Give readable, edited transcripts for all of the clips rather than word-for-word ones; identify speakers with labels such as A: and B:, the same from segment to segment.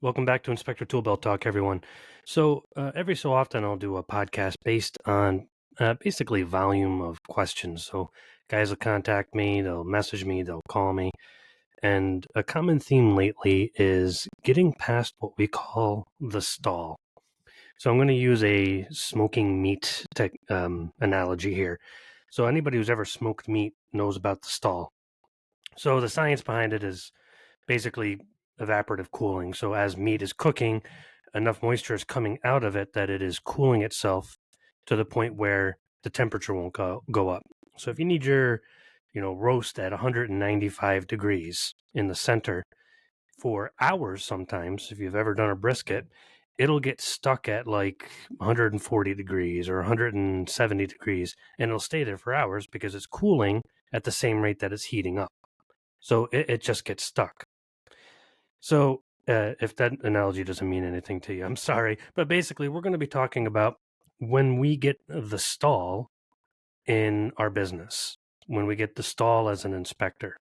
A: Welcome back to Inspector Toolbelt Talk, everyone. Every so often I'll do a podcast based on basically volume of questions. So, guys will contact me, they'll message me, they'll call me. And a common theme lately is getting past what we call the stall. So, I'm going to use a smoking meat analogy here. So, anybody who's ever smoked meat knows about the stall. So, the science behind it is basically evaporative cooling. So as meat is cooking, enough moisture is coming out of it that it is cooling itself to the point where the temperature won't go up. So if you need your, roast at 195 degrees in the center for hours sometimes, if you've ever done a brisket, it'll get stuck at like 140 degrees or 170 degrees and it'll stay there for hours because it's cooling at the same rate that it's heating up. So it just gets stuck. So, if that analogy doesn't mean anything to you, I'm sorry. But basically, we're going to be talking about when we get the stall in our business, when we get the stall as an inspector.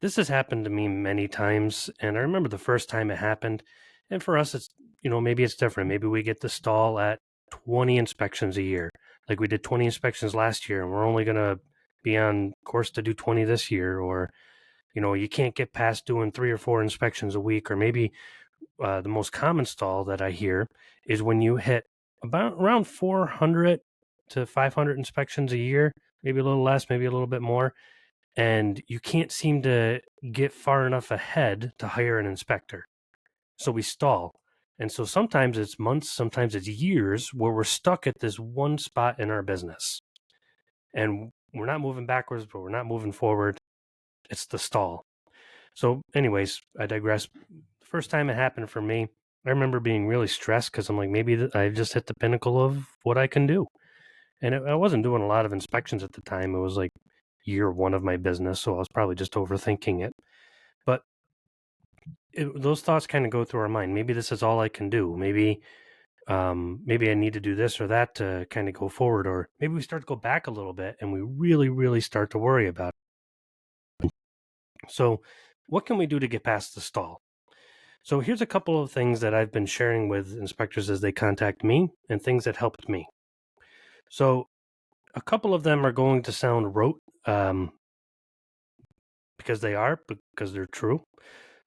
A: This has happened to me many times. And I remember the first time it happened. And for us, it's, maybe it's different. Maybe we get the stall at 20 inspections a year. Like we did 20 inspections last year, and we're only going to be on course to do 20 this year. Or you can't get past doing 3 or 4 inspections a week, or maybe the most common stall that I hear is when you hit about around 400 to 500 inspections a year, maybe a little less, maybe a little bit more, and you can't seem to get far enough ahead to hire an inspector. So we stall. And so sometimes it's months, sometimes it's years where we're stuck at this one spot in our business. And we're not moving backwards, but we're not moving forward. It's the stall. So, anyways, I digress. The first time it happened for me, I remember being really stressed because I'm like, maybe I just hit the pinnacle of what I can do. And I wasn't doing a lot of inspections at the time. It was like year one of my business, so I was probably just overthinking it. But those thoughts kind of go through our mind. Maybe this is all I can do. Maybe I need to do this or that to kind of go forward. Or maybe we start to go back a little bit and we really, really start to worry about it. So, what can we do to get past the stall? So here's a couple of things that I've been sharing with inspectors as they contact me and things that helped me. So a couple of them are going to sound rote because they're true.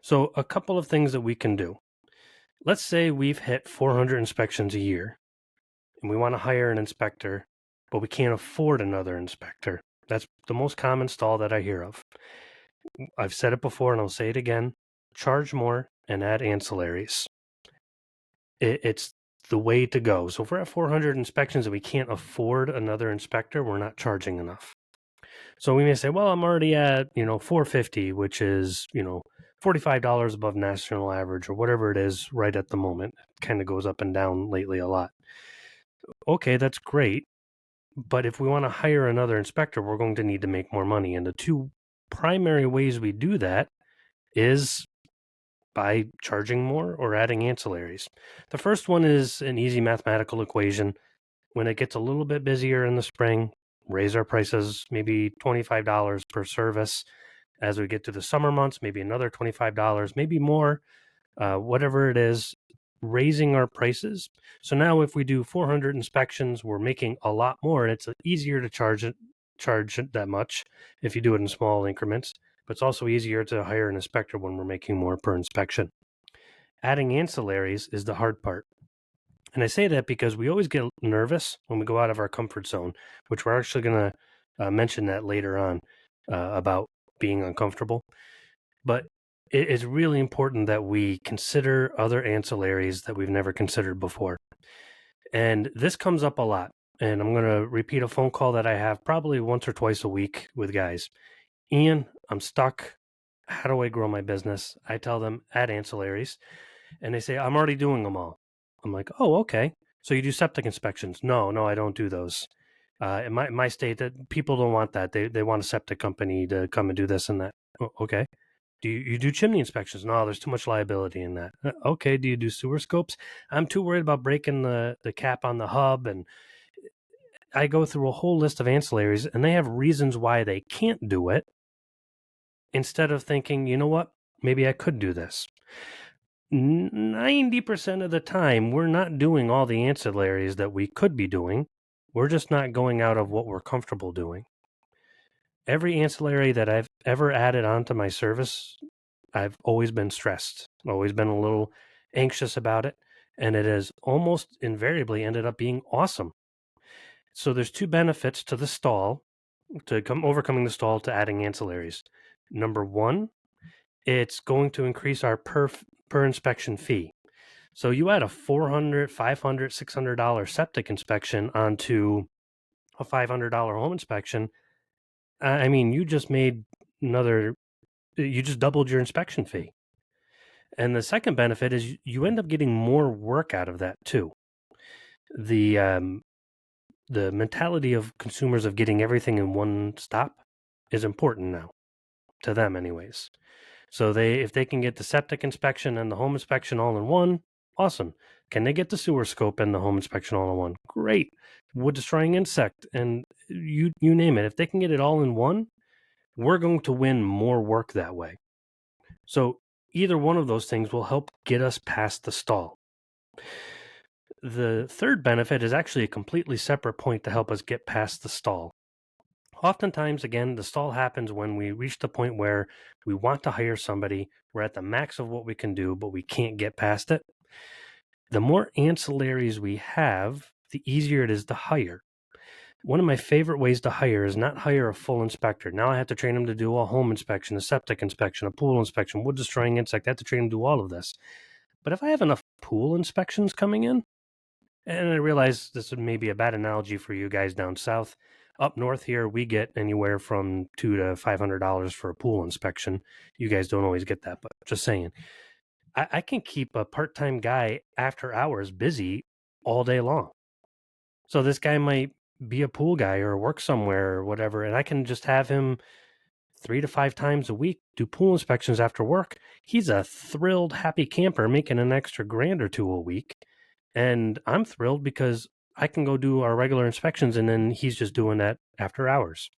A: So a couple of things that we can do. Let's say we've hit 400 inspections a year and we want to hire an inspector, but we can't afford another inspector. That's the most common stall that I hear of. I've said it before and I'll say it again. Charge more and add ancillaries. It's the way to go. So if we're at 400 inspections and we can't afford another inspector, we're not charging enough. So we may say, well, I'm already at, 450, which is, $45 above national average or whatever it is right at the moment. It kind of goes up and down lately a lot. Okay, that's great. But if we want to hire another inspector, we're going to need to make more money. And the two primary ways we do that is by charging more or adding ancillaries. The first one is an easy mathematical equation. When it gets a little bit busier in the spring, raise our prices maybe $25 per service. As we get to the summer months, maybe another $25, maybe more, whatever it is, raising our prices. So now if we do 400 inspections, we're making a lot more, and it's easier to charge it that much if you do it in small increments. But it's also easier to hire an inspector when we're making more per inspection. Adding ancillaries is the hard part. And I say that because we always get nervous when we go out of our comfort zone, which we're actually going to mention that later on about being uncomfortable. But it is really important that we consider other ancillaries that we've never considered before. And this comes up a lot. And I'm going to repeat a phone call that I have probably once or twice a week with guys. Ian, I'm stuck. How do I grow my business? I tell them, add ancillaries. And they say, I'm already doing them all. I'm like, oh, okay. So you do septic inspections? No, I don't do those. In my state, that people don't want that. They want a septic company to come and do this and that. Oh, okay. Do you do chimney inspections? No, there's too much liability in that. Okay. Do you do sewer scopes? I'm too worried about breaking the cap on the hub. And I go through a whole list of ancillaries, and they have reasons why they can't do it, instead of thinking, you know what, maybe I could do this. 90% of the time, we're not doing all the ancillaries that we could be doing. We're just not going out of what we're comfortable doing. Every ancillary that I've ever added onto my service, I've always been stressed, always been a little anxious about it, and it has almost invariably ended up being awesome. So there's two benefits to the stall, to overcoming the stall to adding ancillaries. Number one, it's going to increase our per inspection fee. So you add a $400, $500, $600 septic inspection onto a $500 home inspection. I mean, you just doubled your inspection fee. And the second benefit is you end up getting more work out of that too. The mentality of consumers of getting everything in one stop is important now, to them anyways. So if they can get the septic inspection and the home inspection all in one, awesome. Can they get the sewer scope and the home inspection all in one? Great. Wood destroying insect and you name it. If they can get it all in one, we're going to win more work that way. So either one of those things will help get us past the stall. The third benefit is actually a completely separate point to help us get past the stall. Oftentimes, again, the stall happens when we reach the point where we want to hire somebody, we're at the max of what we can do, but we can't get past it. The more ancillaries we have, the easier it is to hire. One of my favorite ways to hire is not hire a full inspector. Now I have to train them to do a home inspection, a septic inspection, a pool inspection, wood destroying insect. I have to train them to do all of this. But if I have enough pool inspections coming in, and I realize this may be a bad analogy for you guys down south. Up north here, we get anywhere from $200 to $500 for a pool inspection. You guys don't always get that, but just saying. I can keep a part-time guy after hours busy all day long. So this guy might be a pool guy or work somewhere or whatever, and I can just have him 3 to 5 times a week do pool inspections after work. He's a thrilled, happy camper making an extra grand or two a week. And I'm thrilled because I can go do our regular inspections and then he's just doing that after hours.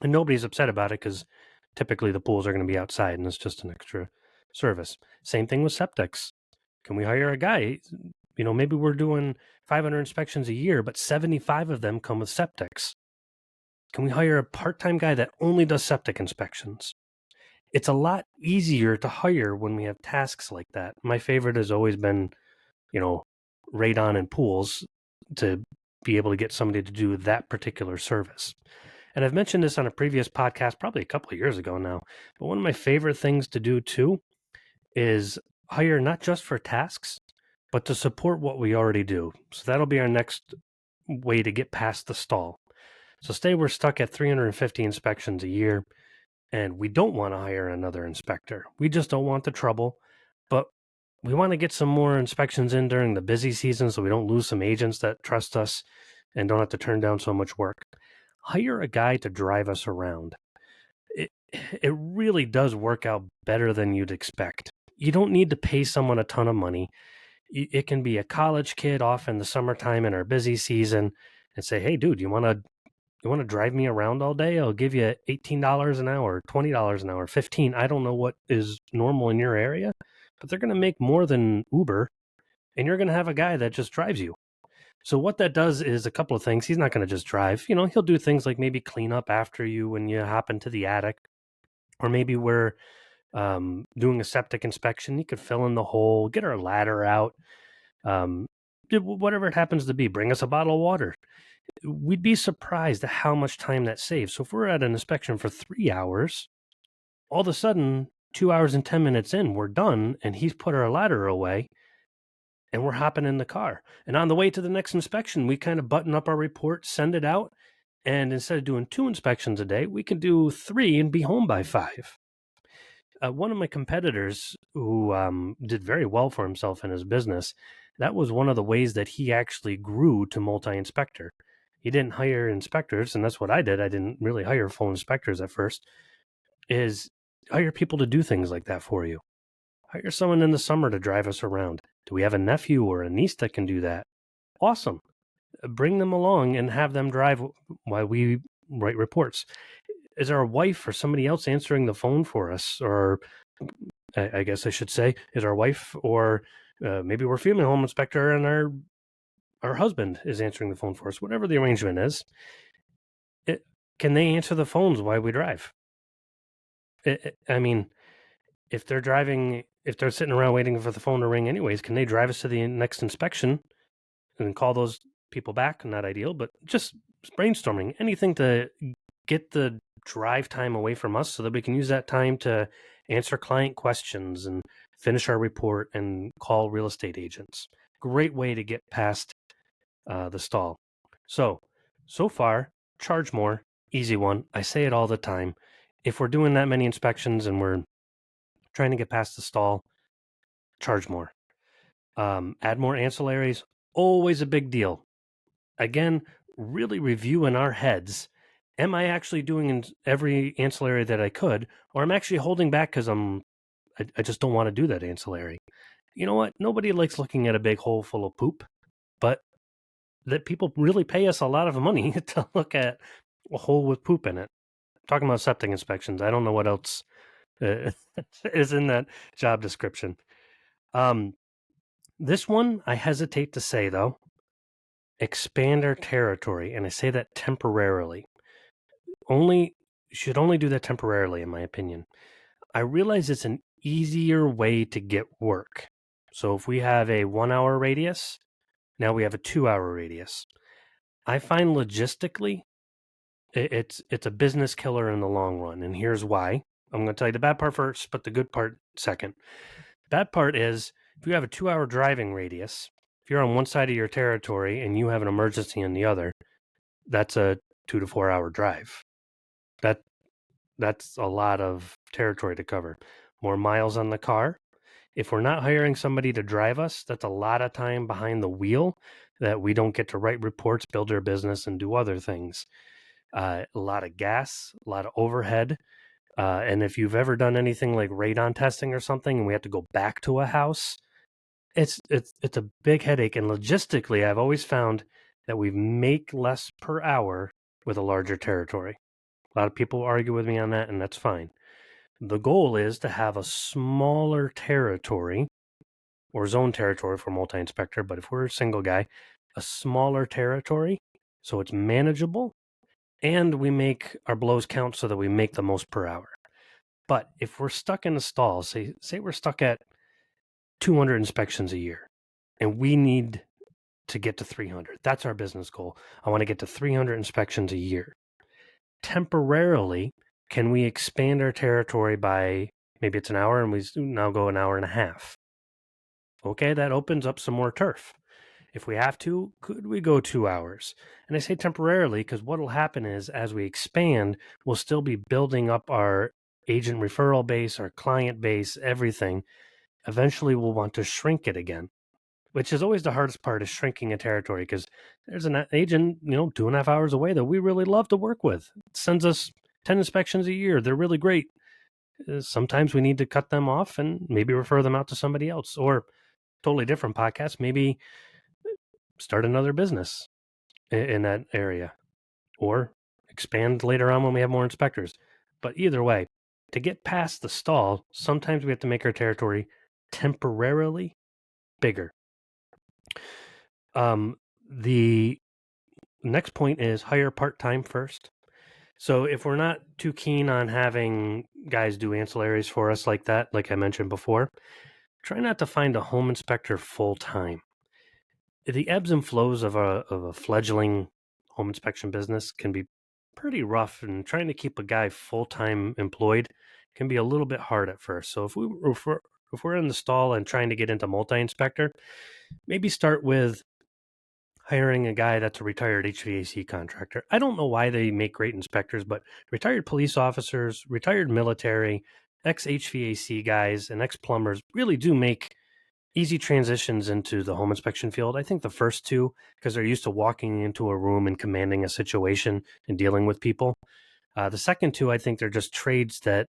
A: And nobody's upset about it because typically the pools are going to be outside and it's just an extra service. Same thing with septics. Can we hire a guy? Maybe we're doing 500 inspections a year, but 75 of them come with septics. Can we hire a part-time guy that only does septic inspections? It's a lot easier to hire when we have tasks like that. My favorite has always been, radon and pools to be able to get somebody to do that particular service. And I've mentioned this on a previous podcast, probably a couple of years ago now, but one of my favorite things to do too is hire not just for tasks, but to support what we already do. So that'll be our next way to get past the stall. So we're stuck at 350 inspections a year, and we don't want to hire another inspector. We just don't want the trouble, but we want to get some more inspections in during the busy season so we don't lose some agents that trust us and don't have to turn down so much work. Hire a guy to drive us around. It really does work out better than you'd expect. You don't need to pay someone a ton of money. It can be a college kid off in the summertime in our busy season and say, hey, dude, you want to drive me around all day? I'll give you $18 an hour, $20 an hour, $15. I don't know what is normal in your area, but they're going to make more than Uber, and you're going to have a guy that just drives you. So what that does is a couple of things. He's not going to just drive. He'll do things like maybe clean up after you when you hop into the attic, or maybe we're doing a septic inspection. He could fill in the hole, get our ladder out, whatever it happens to be. Bring us a bottle of water. We'd be surprised at how much time that saves. So if we're at an inspection for 3 hours, all of a sudden, 2 hours and 10 minutes in, we're done, and he's put our ladder away, and we're hopping in the car. And on the way to the next inspection, we kind of button up our report, send it out, and instead of doing 2 inspections a day, we can do 3 and be home by 5. One of my competitors who did very well for himself in his business, that was one of the ways that he actually grew to multi-inspector. He didn't hire inspectors, and that's what I did. I didn't really hire full inspectors at first, is hire people to do things like that for you. Hire someone in the summer to drive us around. Do we have a nephew or a niece that can do that? Awesome. Bring them along and have them drive while we write reports. Is our wife or somebody else answering the phone for us, or I guess I should say, is our wife, or maybe we're female home inspector and our husband is answering the phone for us, whatever the arrangement is. It, can they answer the phones while we drive? I mean, if they're driving, if they're sitting around waiting for the phone to ring anyways, can they drive us to the next inspection and call those people back? Not ideal, but just brainstorming, anything to get the drive time away from us so that we can use that time to answer client questions and finish our report and call real estate agents. Great way to get past the stall. So far, charge more, easy one. I say it all the time. If we're doing that many inspections and we're trying to get past the stall, charge more. Add more ancillaries, always a big deal. Again, really review in our heads. Am I actually doing every ancillary that I could, or I'm actually holding back because I just don't want to do that ancillary? You know what? Nobody likes looking at a big hole full of poop, but that people really pay us a lot of money to look at a hole with poop in it. Talking about septic inspections, I don't know what else is in that job description. This one, I hesitate to say though, expand our territory, and I say that temporarily. Should only do that temporarily, in my opinion. I realize it's an easier way to get work. So if we have a 1 hour radius, now we have a 2 hour radius. I find logistically, it's a business killer in the long run, and here's why. I'm going to tell you the bad part first, but the good part second. Bad part is if you have a 2 hour driving radius, if you're on one side of your territory and you have an emergency on the other, that's a 2 to 4 hour drive. That's a lot of territory to cover. More miles on the car. If we're not hiring somebody to drive us, that's a lot of time behind the wheel that we don't get to write reports, build our business, and do other things. A lot of gas, a lot of overhead. And if you've ever done anything like radon testing or something and we have to go back to a house, it's a big headache. And logistically, I've always found that we make less per hour with a larger territory. A lot of people argue with me on that, and that's fine. The goal is to have a smaller territory or zone territory for multi-inspector, but if we're a single guy, a smaller territory so it's manageable and we make our blows count so that we make the most per hour. But if we're stuck in a stall, say we're stuck at 200 inspections a year and we need to get to 300. That's our business goal. I want to get to 300 inspections a year. Temporarily, can we expand our territory by maybe it's an hour and we now go an hour and a half? Okay, that opens up some more turf. If we have to, could we go 2 hours? And I say temporarily because what will happen is as we expand, we'll still be building up our agent referral base, our client base, everything. Eventually, we'll want to shrink it again, which is always the hardest part, is shrinking a territory, because there's an agent, 2.5 hours away that we really love to work with. It sends us 10 inspections a year. They're really great. Sometimes we need to cut them off and maybe refer them out to somebody else, or totally different podcast, maybe start another business in that area or expand later on when we have more inspectors. But either way, to get past the stall, sometimes we have to make our territory temporarily bigger. The next point is hire part-time first. So if we're not too keen on having guys do ancillaries for us like that, like I mentioned before, try not to find a home inspector full-time. The ebbs and flows of a fledgling home inspection business can be pretty rough, and trying to keep a guy full-time employed can be a little bit hard at first. So if we're in the stall and trying to get into multi-inspector, maybe start with hiring a guy that's a retired HVAC contractor. I don't know why they make great inspectors, but retired police officers, retired military, ex-HVAC guys, and ex-plumbers really do make easy transitions into the home inspection field. I think the first two, because they're used to walking into a room and commanding a situation and dealing with people. The second two, I think they're just trades that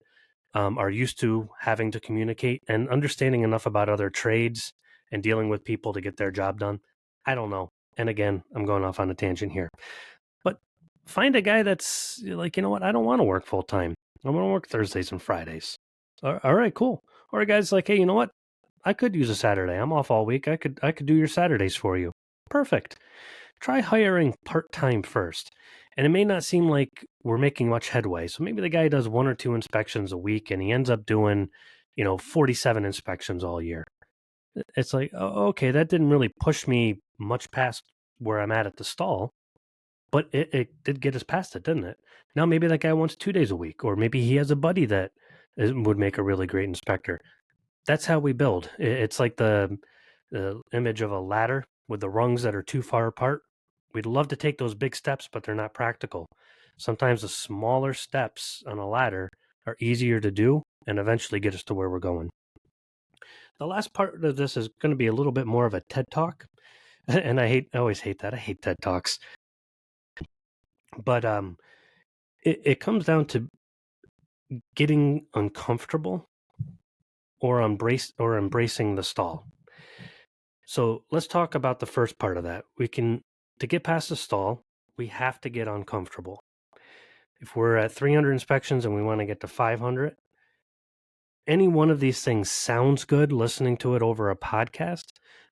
A: are used to having to communicate and understanding enough about other trades and dealing with people to get their job done. I don't know. And again, I'm going off on a tangent here. But find a guy that's like, you know what? I don't want to work full time. I want to work Thursdays and Fridays. All right, cool. Or a guy's like, hey, you know what? I could use a Saturday. I'm off all week. I could do your Saturdays for you. Perfect. Try hiring part-time first. And it may not seem like we're making much headway. So maybe the guy does 1 or 2 inspections a week and he ends up doing, 47 inspections all year. It's like, oh, okay, that didn't really push me much past where I'm at the stall, but it did get us past it, didn't it? Now maybe that guy wants 2 days a week, or maybe he has a buddy that would make a really great inspector. That's how we build. It's like the image of a ladder with the rungs that are too far apart. We'd love to take those big steps, but they're not practical. Sometimes the smaller steps on a ladder are easier to do and eventually get us to where we're going. The last part of this is going to be a little bit more of a TED Talk. And I always hate that. I hate TED Talks. But it comes down to getting uncomfortable or embracing the stall. So let's talk about the first part of that. To get past the stall, we have to get uncomfortable. If we're at 300 inspections and we want to get to 500, any one of these things sounds good listening to it over a podcast,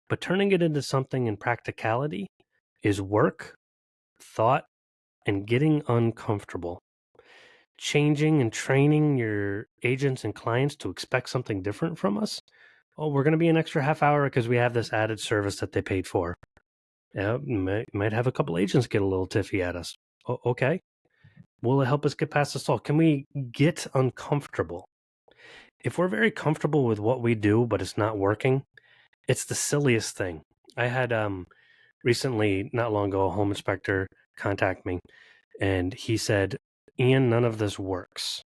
A: but turning it into something in practicality is work, thought, and getting uncomfortable. Changing and training your agents and clients to expect something different from us. Oh, we're going to be an extra half hour because we have this added service that they paid for. Yeah, might have a couple agents get a little tiffy at us. Okay. Will it help us get past the stall? Can we get uncomfortable? If we're very comfortable with what we do, but it's not working, it's the silliest thing. I had recently, not long ago, a home inspector contact me, and he said, Ian, none of this works.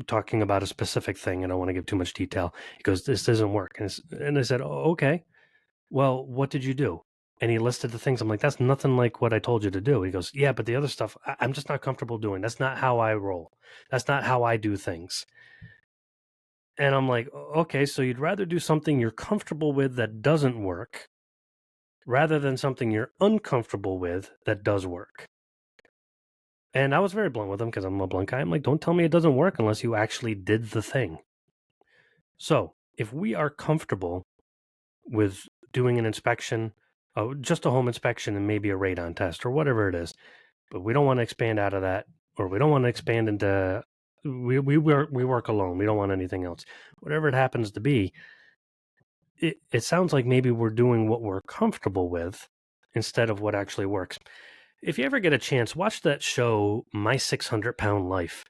A: Talking about a specific thing. I don't want to give too much detail. He goes, this doesn't work. And I said, oh, okay. Well, what did you do? And he listed the things. I'm like, that's nothing like what I told you to do. He goes, yeah, but the other stuff, I'm just not comfortable doing. That's not how I roll. That's not how I do things. And I'm like, okay, so you'd rather do something you're comfortable with that doesn't work rather than something you're uncomfortable with that does work. And I was very blunt with him because I'm a blunt guy. I'm like, don't tell me it doesn't work unless you actually did the thing. So if we are comfortable with doing an inspection, just a home inspection and maybe a radon test or whatever it is, but we don't want to expand out of that, or we don't want to expand into, we work alone. We don't want anything else. Whatever it happens to be, it sounds like maybe we're doing what we're comfortable with instead of what actually works. If you ever get a chance, watch that show, My 600-Pound Life.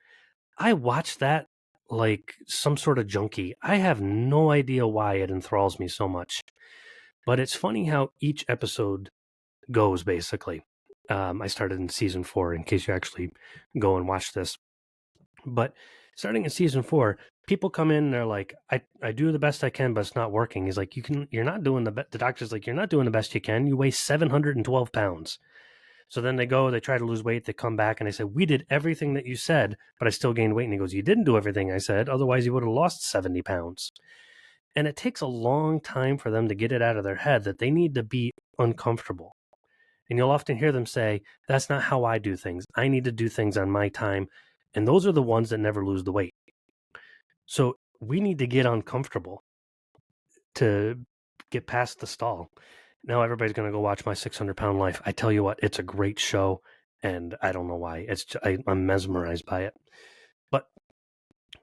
A: I watch that like some sort of junkie. I have no idea why it enthralls me so much. But it's funny how each episode goes, basically. I started in season 4, in case you actually go and watch this. But starting in season 4, people come in and they're like, I do the best I can, but it's not working. He's like, you're not doing the doctor's like, you're not doing the best you can. You weigh 712 pounds. So then they try to lose weight. They come back and they say, we did everything that you said, but I still gained weight. And he goes, you didn't do everything I said. Otherwise you would have lost 70 pounds. And it takes a long time for them to get it out of their head that they need to be uncomfortable. And you'll often hear them say, that's not how I do things. I need to do things on my time. And those are the ones that never lose the weight. So we need to get uncomfortable to get past the stall. Now everybody's going to go watch My 600-Pound Life. I tell you what, it's a great show. And I don't know why. I'm mesmerized by it. But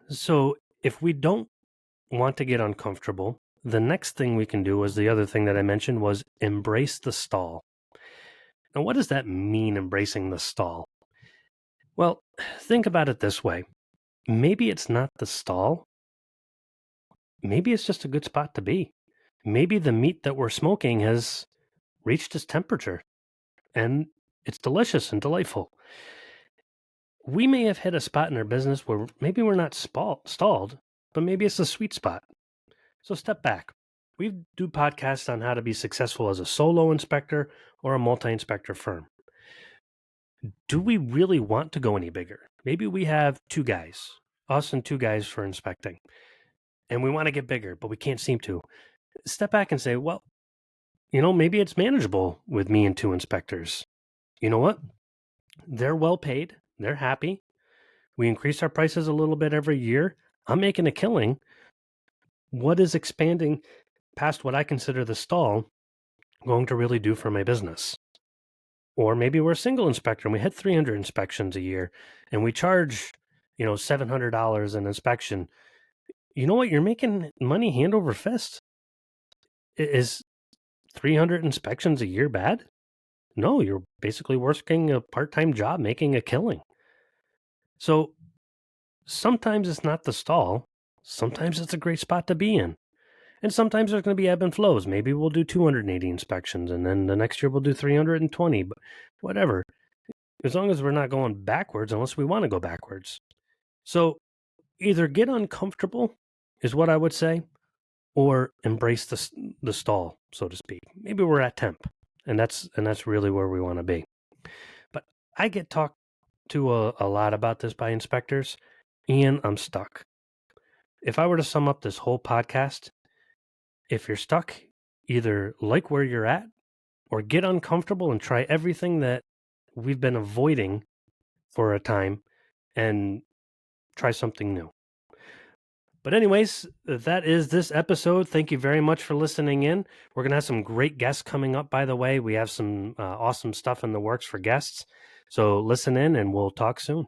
A: so if we don't want to get uncomfortable, the next thing we can do is the other thing that I mentioned was embrace the stall. Now, what does that mean, embracing the stall? Well, think about it this way. Maybe it's not the stall. Maybe it's just a good spot to be. Maybe the meat that we're smoking has reached its temperature and it's delicious and delightful. We may have hit a spot in our business where maybe we're not stalled, but maybe it's the sweet spot. So step back. We do podcasts on how to be successful as a solo inspector or a multi-inspector firm. Do we really want to go any bigger? Maybe we have 2 guys, us and 2 guys for inspecting, and we want to get bigger, but we can't seem to. Step back and say, well, maybe it's manageable with me and 2 inspectors. You know what? They're well paid. They're happy. We increase our prices a little bit every year. I'm making a killing. what is expanding past what I consider the stall going to really do for my business? Or maybe we're a single inspector and we had 300 inspections a year and we charge, $700 an inspection. You know what? You're making money hand over fist. Is 300 inspections a year bad? No, you're basically working a part-time job making a killing. So sometimes it's not the stall. Sometimes it's a great spot to be in. And sometimes there's going to be ebb and flows. Maybe we'll do 280 inspections and then the next year we'll do 320, but whatever. As long as we're not going backwards, unless we want to go backwards. So either get uncomfortable, is what I would say, or embrace the stall, so to speak. Maybe we're at temp, and that's really where we want to be. But I get talked to a lot about this by inspectors, and I'm stuck. If I were to sum up this whole podcast, if you're stuck, either like where you're at, or get uncomfortable and try everything that we've been avoiding for a time, and try something new. But anyways, that is this episode. Thank you very much for listening in. We're going to have some great guests coming up, by the way. We have some awesome stuff in the works for guests. So listen in and we'll talk soon.